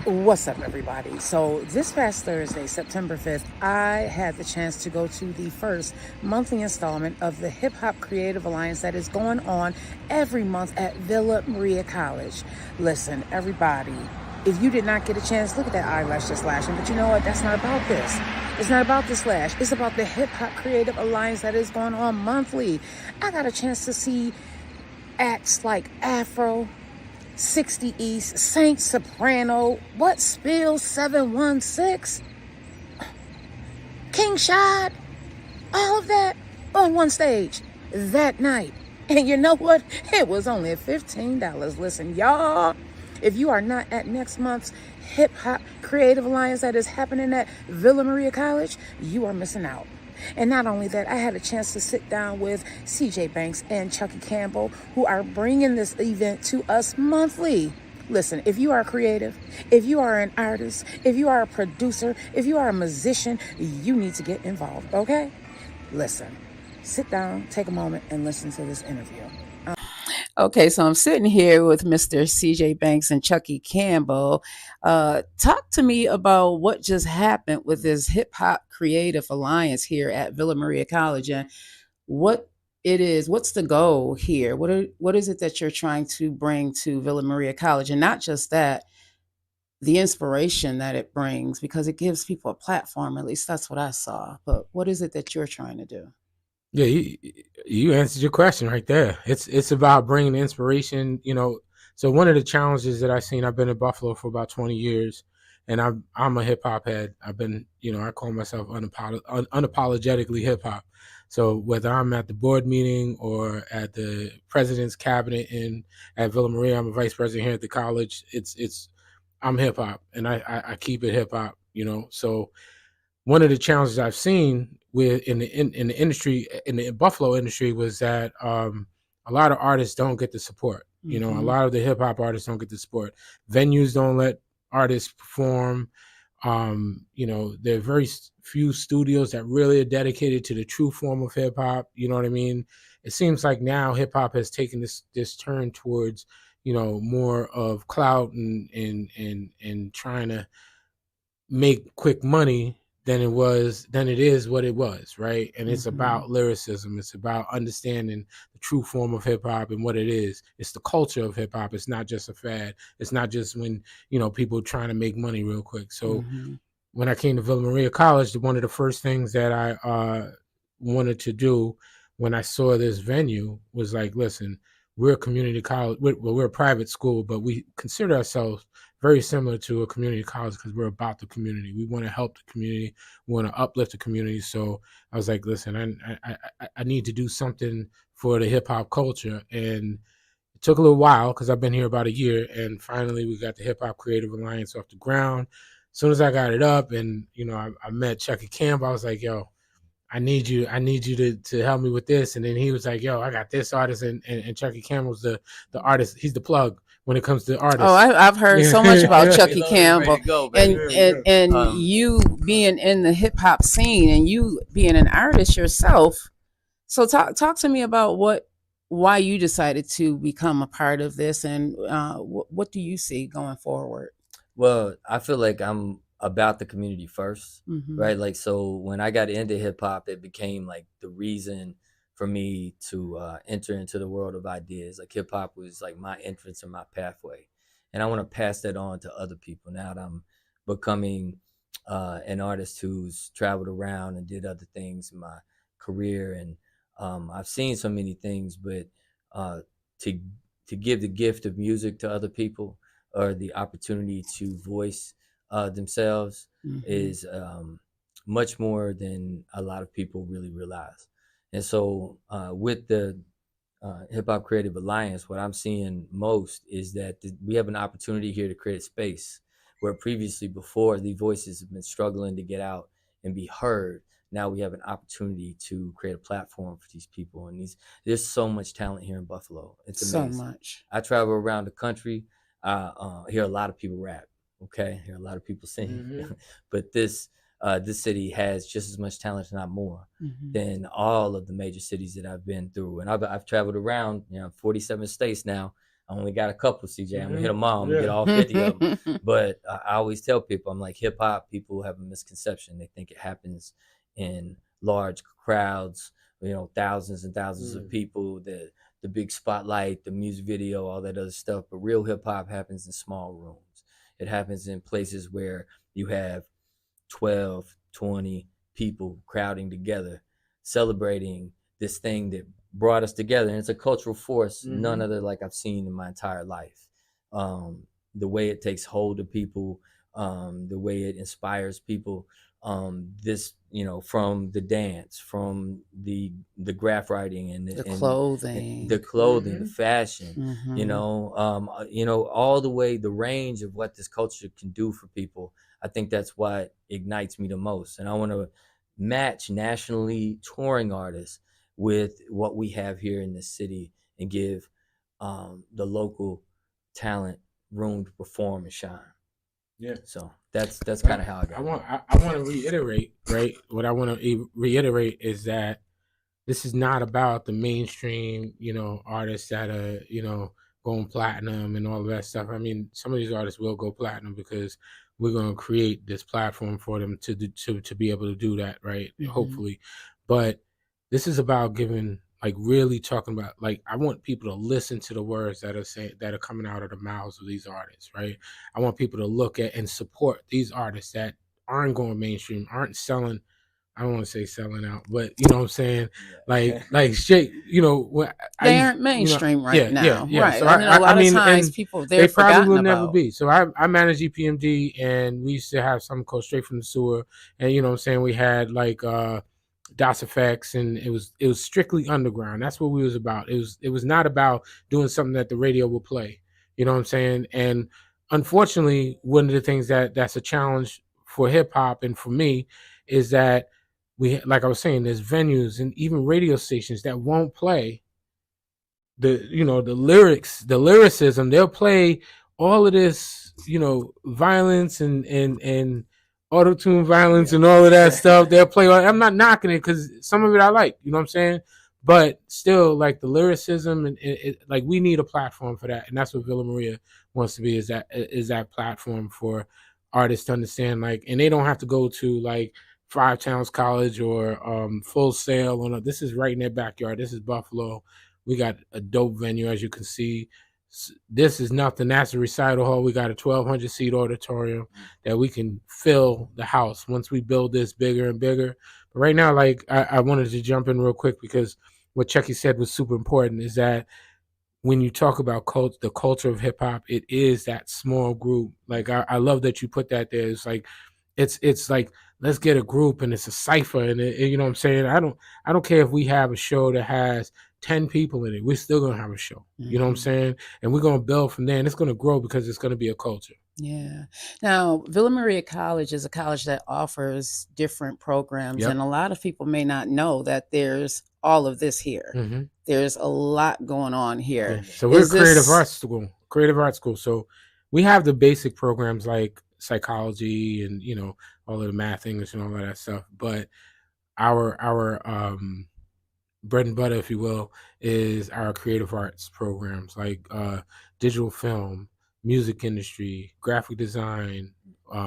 What's up, everybody? So, this past Thursday, September 5th, I had the chance to go to the first monthly installment of the Hip Hop Creative Alliance that is going on every month at Villa Maria College. Listen, everybody, if you did not get a chance, look at that eyelash just lashing. But you know what? That's not about this. It's not about this lash. It's about the Hip Hop Creative Alliance that is going on monthly. I got a chance to see acts like Afro, 60 East, Saint Soprano, what Spill 716, King Shad, all of that on one stage that night. And you know what? It was only $15. Listen, y'all, if you are not at next month's Hip Hop Creative Alliance that is happening at Villa Maria College, you are missing out. And not only that, I had a chance to sit down with CJ Banks and Chuckie Campbell, who are bringing this event to us monthly. Listen, if you are creative, if you are an artist, if you are a producer, if you are a musician, you need to get involved, okay? Listen, sit down, take a moment, and listen to this interview. Okay, so I'm sitting here with Mr. CJ Banks and Chuckie Campbell. Talk to me about what just happened with this Hip Hop Creative Alliance here at Villa Maria College and what it is. What's the goal here? What is it that you're trying to bring to Villa Maria College? And not just that, the inspiration that it brings, because it gives people a platform. At least that's what I saw. But what is it that you're trying to do? Yeah, you answered your question right there. It's about bringing inspiration. So one of the challenges that I've seen, I've been in Buffalo for about 20 years, and I'm a hip hop head. I've been, I call myself unapologetically hip hop. So whether I'm at the board meeting or at the president's cabinet at Villa Maria, I'm a vice president here at the college. I'm hip hop, and I keep it hip hop. So one of the challenges I've seen in the industry, in the Buffalo industry, was that a lot of artists don't get the support. A lot of the hip hop artists don't get the support. Venues don't let artists perform. There are very few studios that really are dedicated to the true form of hip hop. You know what I mean? It seems like now hip hop has taken this turn towards more of clout and trying to make quick money than it is what it was, right? And it's about lyricism. It's about understanding the true form of hip hop and what it is. It's the culture of hip hop. It's not just a fad. It's not just when, people trying to make money real quick. So when I came to Villa Maria College, one of the first things that I wanted to do when I saw this venue was like, listen, we're a community college. We're a private school, but we consider ourselves very similar to a community college because we're about the community. We want to help the community. We want to uplift the community. So I was like, listen, I need to do something for the hip hop culture. And it took a little while because I've been here about a year. And finally, we got the Hip Hop Creative Alliance off the ground. As soon as I got it up and, I met Chuckie Campbell, I was like, yo, I need you to help me with this. And then he was like, yo, I got this artist. And Chuckie Campbell's the artist. He's the plug when it comes to artists. Oh, I've heard so much about Chuckie Campbell, and you being in the hip hop scene and you being an artist yourself. So talk to me about why you decided to become a part of this, and what do you see going forward? Well, I feel like I'm about the community first, right? Like, so when I got into hip hop, it became like the reason for me to enter into the world of ideas. Like hip hop was like my entrance and my pathway. And I want to pass that on to other people now that I'm becoming an artist who's traveled around and did other things in my career. And I've seen so many things, but to give the gift of music to other people or the opportunity to voice themselves is much more than a lot of people really realize. And so with the Hip Hop Creative Alliance, what I'm seeing most is that we have an opportunity here to create a space where previously before the voices have been struggling to get out and be heard. Now we have an opportunity to create a platform for these people. And there's so much talent here in Buffalo. It's amazing. So much. I travel around the country. Hear a lot of people rap. Okay. Hear a lot of people sing, but this city has just as much talent, if not more, than all of the major cities that I've been through. And I've traveled around, 47 states now. I only got a couple, CJ. I'm gonna hit them all. I'm gonna get all 50 of them. But I always tell people, I'm like, hip hop people have a misconception. They think it happens in large crowds, thousands and thousands of people, the big spotlight, the music video, all that other stuff. But real hip hop happens in small rooms. It happens in places where you have 12, 20 people crowding together, celebrating this thing that brought us together. And it's a cultural force, none other like I've seen in my entire life. The way it takes hold of people, the way it inspires people, this, from the dance, from the graph writing and the clothing, the fashion, all the way, the range of what this culture can do for people. I think that's what ignites me the most. And I want to match nationally touring artists with what we have here in the city and give the local talent room to perform and shine. Yeah. So that's kind of how I got. I want to reiterate, right? What I want to reiterate is that this is not about the mainstream, artists that are, going platinum and all of that stuff. I mean, some of these artists will go platinum because we're going to create this platform for them to be able to do that, right? Hopefully. But this is about giving, like, really talking about, like, I want people to listen to the words that are coming out of the mouths of these artists, right? I want people to look at and support these artists that aren't going mainstream, aren't selling. I don't want to say selling out, but you know what I'm saying? Like shit, they aren't mainstream right now. Yeah. Right. So a lot of times people, they probably will never be. So I manage EPMD, and we used to have some go straight from the sewer. And you know what I'm saying? We had like DOS effects, and it was strictly underground. That's what we was about. It was not about doing something that the radio will play. You know what I'm saying? And unfortunately, one of the things that's a challenge for hip hop and for me is that like I was saying, there's venues and even radio stations that won't play the lyricism. They'll play all of this, violence and auto-tune violence and all of that stuff. They'll play. I'm not knocking it because some of it I like, you know what I'm saying? But still, like the lyricism and like we need a platform for that, and that's what Villa Maria wants to be. Is that platform for artists to understand, like, and they don't have to go to like Five Towns College or Full Sail. This is right in their backyard. This is Buffalo. We got a dope venue, as you can see. This is nothing. That's a recital hall. We got a 1,200 seat auditorium that we can fill the house once we build this bigger and bigger. But right now, like I wanted to jump in real quick because what Chuckie said was super important. Is that when you talk about the culture of hip hop, it is that small group. Like I love that you put that there. It's like it's like, let's get a group and it's a cipher, and you know what I'm saying? I don't care if we have a show that has 10 people in it. We're still gonna have a show. You know what I'm saying? And we're gonna build from there, and it's gonna grow because it's gonna be a culture. Yeah. Now, Villa Maria College is a college that offers different programs, and a lot of people may not know that there's all of this here. There's a lot going on here. Yeah. So we're a creative arts school. So we have the basic programs like psychology and all of the math, English, and all of that stuff. But our bread and butter, if you will, is our creative arts programs like digital film, music industry, graphic design,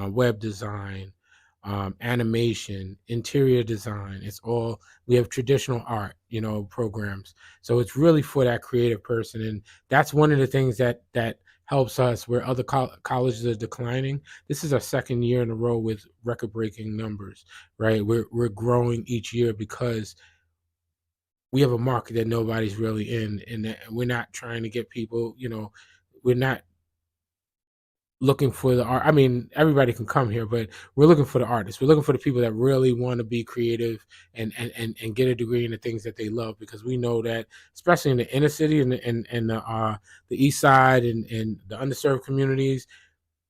web design, animation, interior design. It's all, we have traditional art, programs. So it's really for that creative person, and that's one of the things that helps us where other colleges are declining. This is our second year in a row with record-breaking numbers, right? We're growing each year because we have a market that nobody's really in, and we're not trying to get people, we're not looking for the art. I mean, everybody can come here, but we're looking for the artists. We're looking for the people that really want to be creative and get a degree in the things that they love, because we know that, especially in the inner city and the east side and the underserved communities,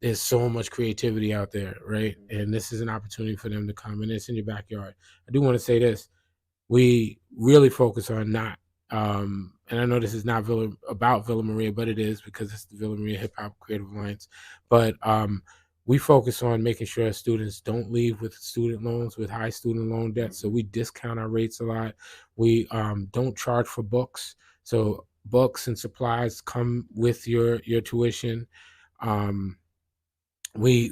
there's so much creativity out there, right? And this is an opportunity for them to come, and it's in your backyard. I do want to say this. We really focus on not, and I know this is not about Villa Maria, but it is because it's the Villa Maria Hip Hop Creative Alliance. But we focus on making sure students don't leave with student loans, with high student loan debt. So we discount our rates a lot. We don't charge for books. So books and supplies come with your tuition. We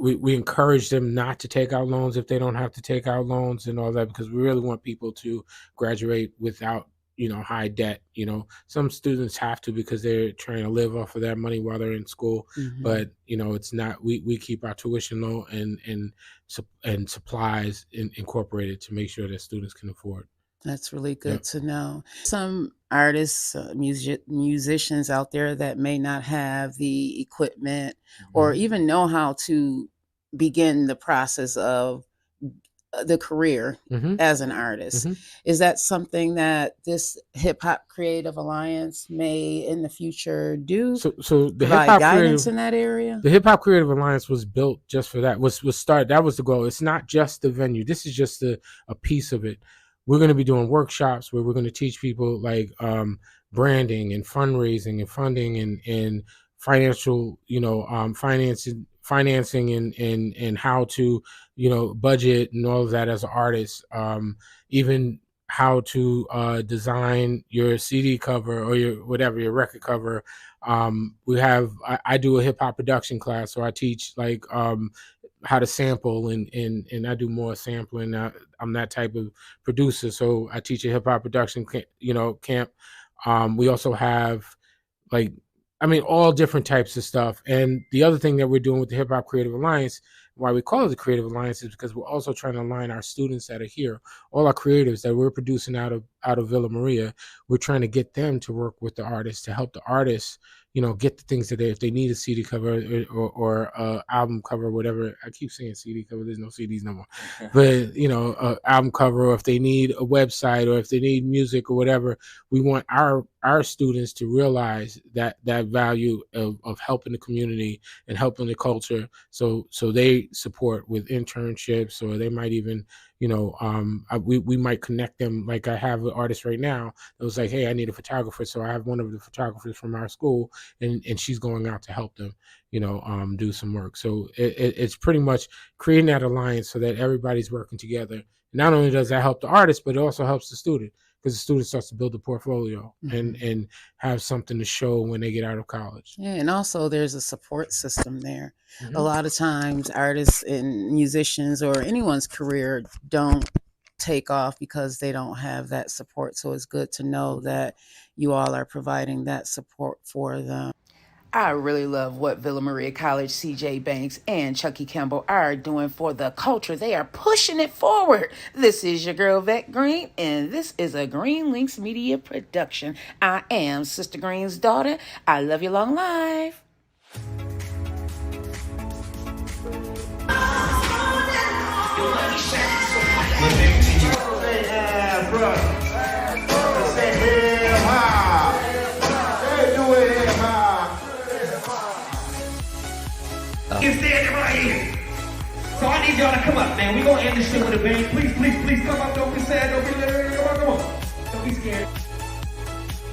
we encourage them not to take out loans if they don't have to take out loans and all that, because we really want people to graduate without high debt. Some students have to because they're trying to live off of that money while they're in school. But it's not. We keep our tuition low and supplies incorporated to make sure that students can afford. That's really good to know. Some artists, musicians out there that may not have the equipment or even know how to begin the process of the career as an artist. Is that something that this Hip Hop Creative Alliance may in the future do? So the provide Hip Hop guidance in that area? The Hip Hop Creative Alliance was built just for that. That was the goal. It's not just the venue. This is just a piece of it. We're going to be doing workshops where we're going to teach people like branding and fundraising and funding and financial, financing and how to, budget and all of that as an artist. Even how to design your CD cover or your record cover. I do a hip hop production class, so I teach like how to sample and I do more sampling. I'm that type of producer, so I teach a hip hop production camp. We also have all different types of stuff. And the other thing that we're doing with the Hip Hop Creative Alliance, why we call it the Creative Alliance, is because we're also trying to align our students that are here, all our creatives that we're producing out of Villa Maria. We're trying to get them to work with the artists, to help the artists get the things that if they need a CD cover or album cover, whatever. I keep saying CD cover, there's no CDs no more. But album cover, or if they need a website, or if they need music or whatever, we want our students to realize that value of helping the community and helping the culture. So they support with internships, or they might even we might connect them. Like I have an artist right now that was like, hey, I need a photographer. So I have one of the photographers from our school and she's going out to help them, do some work. So it's pretty much creating that alliance so that everybody's working together. Not only does that help the artist, but it also helps the student, because the student starts to build a portfolio and have something to show when they get out of college. Yeah, and also there's a support system there. A lot of times artists and musicians or anyone's career don't take off because they don't have that support. So it's good to know that you all are providing that support for them. I really love what Villa Maria College, CJ Banks, and Chuckie Campbell are doing for the culture. They are pushing it forward. This is your girl, Vette Green, and this is a Green Links Media production. I am Sister Green's daughter. I love you long life. It's standing right here. So I need y'all to come up, man. We gonna end this shit with a bang. Please, please, please come up. Don't be sad. Don't be scared.